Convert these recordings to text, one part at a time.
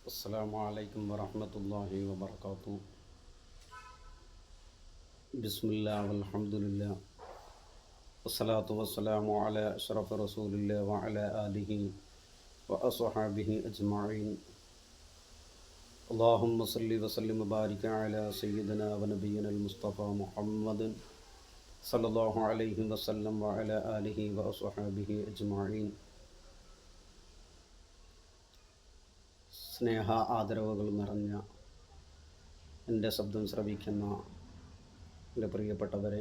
അസ്സലാമു അലൈക്കും വറഹ്മത്തുള്ളാഹി വബറകാതുഹു. ബിസ്മില്ലാഹി വൽഹംദുലില്ലാഹി വസ്സലാത്തു വസ്സലാമു അലാ അഷ്റഫി റസൂലില്ലാഹി വഅലാ ആലിഹി വഅസ്ഹാബിഹി അജ്മഈൻ. അല്ലാഹുമ്മ സ്വല്ലി വസല്ലിം വബാരിക് അലാ സയ്യിദിനാ വനബിയ്യിനൽ മുസ്തഫ മുഹമ്മദിൻ സല്ലല്ലാഹു അലൈഹി വസല്ലം വഅലാ ആലിഹി വഅസ്ഹാബിഹി അജ്മഈൻ. സ്നേഹ ആദരവുകൾ നിറഞ്ഞ എൻ്റെ ശബ്ദം ശ്രവിക്കുന്ന എൻ്റെ പ്രിയപ്പെട്ടവരെ,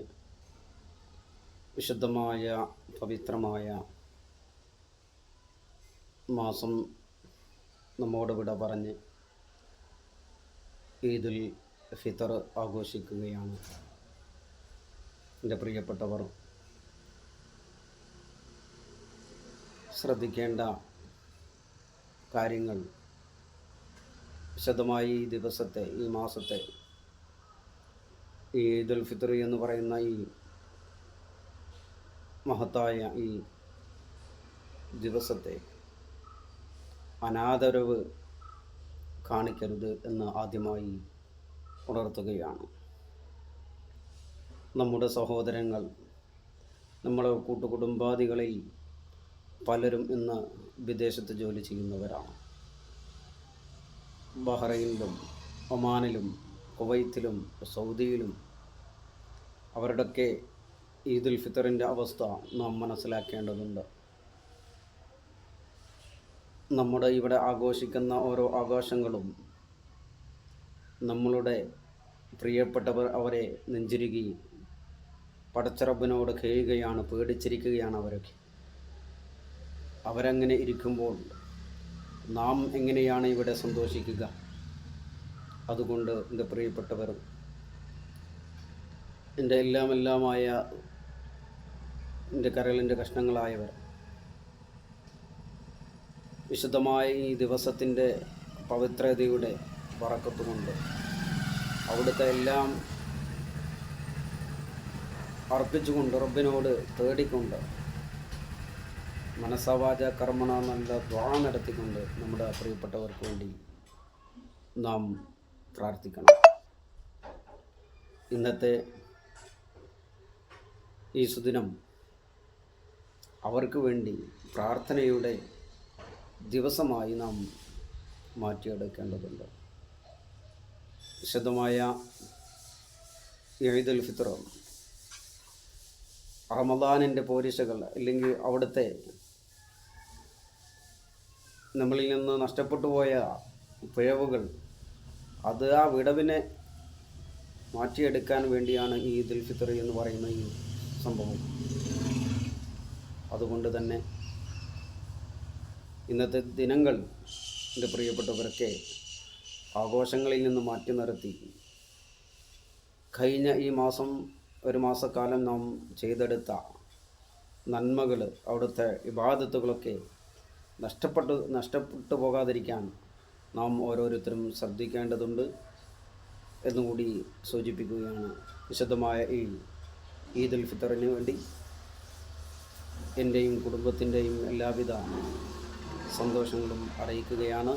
വിശുദ്ധമായ പവിത്രമായ മാസം നമ്മോട് വിട പറഞ്ഞ് ഈദുൽ ഫിത്തർ ആഘോഷിക്കുകയാണ്. എൻ്റെ പ്രിയപ്പെട്ടവർ, ശ്രദ്ധിക്കേണ്ട കാര്യങ്ങൾ വിശദമായി ഈ ദിവസത്തെ, ഈ മാസത്തെ, ഈ ഈദുൽ ഫിത്തർ എന്ന് പറയുന്ന ഈ മഹത്തായ ഈ ദിവസത്തെ അനാദരവ് കാണിക്കരുത് എന്ന് ആദ്യമായി ഉണർത്തുകയാണ്. നമ്മുടെ സഹോദരങ്ങൾ, നമ്മുടെ കൂട്ടുകുടുംബാദികളിൽ പലരും ഇന്ന് വിദേശത്ത് ജോലി ചെയ്യുന്നവരാണ്. ബഹ്റൈനിലും ഒമാനിലും കുവൈത്തിലും സൗദിയിലും അവരുടെയൊക്കെ ഈദുൽ ഫിത്തറിൻ്റെ അവസ്ഥ നാം മനസ്സിലാക്കേണ്ടതുണ്ട്. നമ്മുടെ ഇവിടെ ആഘോഷിക്കുന്ന ഓരോ ആഘോഷങ്ങളും നമ്മളുടെ പ്രിയപ്പെട്ടവർ അവരെ നെഞ്ചുരുകി പടച്ചറബിനോട് കഴിയുകയാണ്, പേടിച്ചിരിക്കുകയാണ്. അവരങ്ങനെ ഇരിക്കുമ്പോൾ നാം എങ്ങനെയാണ് ഇവിടെ സന്തോഷിക്കുക? അതുകൊണ്ട് എൻ്റെ പ്രിയപ്പെട്ടവർ, എൻ്റെ എല്ലാമായ എൻ്റെ കരളിൻ്റെ കഷ്ണങ്ങളായവർ, വിശുദ്ധമായ ഈ ദിവസത്തിൻ്റെ പവിത്രതയുടെ ബറക്കത്തുകൊണ്ട് അവിടുത്തെ എല്ലാം അർപ്പിച്ചുകൊണ്ട്, റബ്ബിനോട് തേടിക്കൊണ്ട്, മനസ്സവാച കർമ്മണ നല്ല ദ്വാ നടത്തിക്കൊണ്ട് നമ്മുടെ പ്രിയപ്പെട്ടവർക്ക് വേണ്ടി നാം പ്രാർത്ഥിക്കണം. ഇന്നത്തെ ഈ സുദിനം അവർക്ക് വേണ്ടി പ്രാർത്ഥനയുടെ ദിവസമായി നാം മാറ്റിയെടുക്കേണ്ടതുണ്ട്. വിശുദ്ധമായ ഈദുൽ ഫിത്തർ, റമദാനിൻ്റെ പോരിശകൾ, അല്ലെങ്കിൽ അവിടുത്തെ നമ്മളിൽ നിന്ന് നഷ്ടപ്പെട്ടു പോയ പിഴവുകൾ, അത് ആ വിടവിനെ മാറ്റിയെടുക്കാൻ വേണ്ടിയാണ് ഈ ഈദുൽ ഫിത്തർ എന്ന് പറയുന്ന ഈ സംഭവം. അതുകൊണ്ട് തന്നെ ഇന്നത്തെ ദിനങ്ങൾ എൻ്റെ പ്രിയപ്പെട്ടവരൊക്കെ ആഘോഷങ്ങളിൽ നിന്ന് മാറ്റി നിർത്തി കഴിഞ്ഞ ഈ മാസം, ഒരു മാസക്കാലം നാം ചെയ്തെടുത്ത നന്മകൾ, അവിടുത്തെ ഇബാദത്തുകളൊക്കെ നഷ്ടപ്പെട്ടു പോകാതിരിക്കാൻ നാം ഓരോരുത്തരും ശ്രദ്ധിക്കേണ്ടതുണ്ട് എന്നുകൂടി സൂചിപ്പിക്കുകയാണ്. വിശുദ്ധമായ ഈ ഈദുൽ ഫിത്തറിന് വേണ്ടി എൻ്റെയും കുടുംബത്തിൻ്റെയും എല്ലാവിധ സന്തോഷങ്ങളും അറിയിക്കുകയാണ്.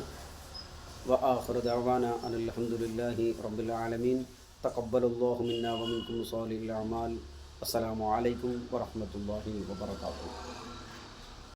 വആഖിറു ദഅവാന അനിൽ ഹംദുലില്ലാഹി റബ്ബിൽ ആലമീൻ. തഖബ്ബലല്ലാഹു മിന്നാ വമിൻകും സാലിഹൽ അഅമാൽ. അസ്സലാമു അലൈക്കും വറഹ്മത്തുള്ളാഹി വബറകാതുഹു.